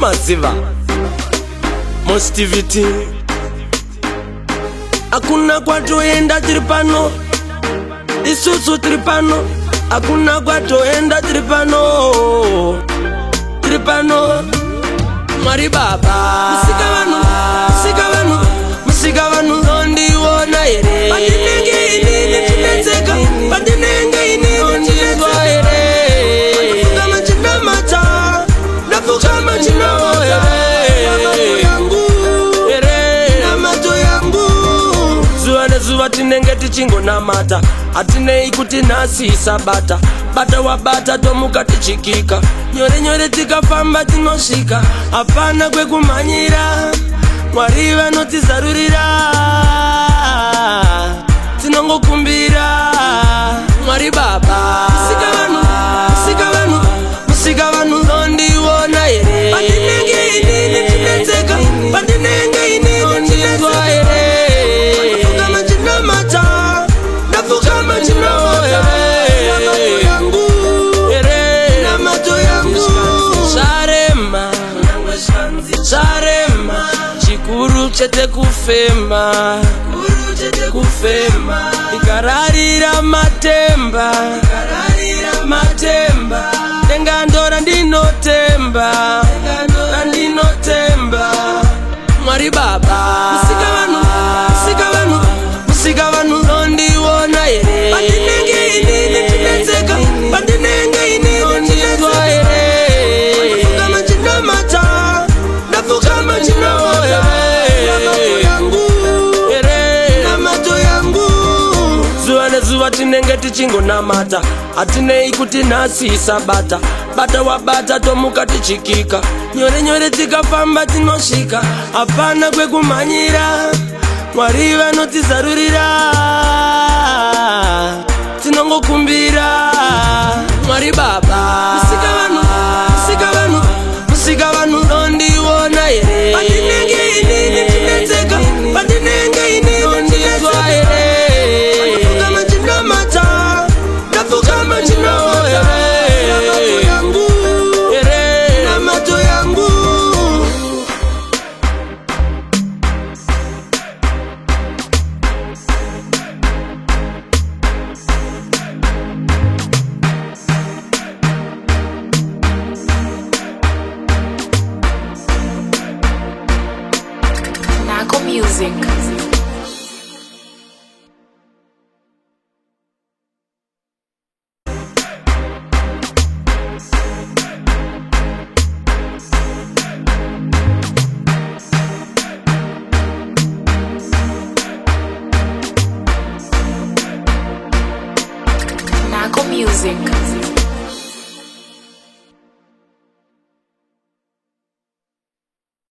mumaziva Mostivity Hakuna kwatoenda tiri pano Isusu tiri pano Hakuna kwatoenda tiri pano Mwari baba Musika vanu Ondiwona ere Pandinenge ini tinetseka Pandinenge ini tinetseka Nafuka machina mata Nafuka machina oya Namato yangu Namato yangu Zuwa nezuwa tinenge tichingo namata Atinei kuti nasi sabata Bata wabata tomuka tichikika Nyore nyore tikafamba tinoshika Apana kwe kumanyira Mwari vanotizarurira Tinongo kumbira Mwari baba Musika vanu Ondiwona ere Pandinenge ini tinetseka Pandinenge ini tinetseka Nafuka machina mata Nafuka machina oya Namato yangu Sarema Chikuru chete kufema Ikararira matemba Denga ndora ndinotemba Mwari baba Musika vanu Ondiwona ere Pandinenge ini tinetseka Pandinenge ini tinetseka Nafuka machina mata Nafuka machina oya Namato yangu Zuwa nezuwa tinenge tichingo namata Atinei kuti nasi sabata Bata wabata tomuka tichikika Nyore nyore tikafamba tinoshika Apana kwe kumanyira Mwari vanotizarurira Tinongo kumbira Mwari baba Musika vanu Ondiwona ere Pandinenge ini tinetseka Pandinenge ini tinetseka Nafuka machina mata Nafuka machina oya Namato yangu Naco Music. Naco Music.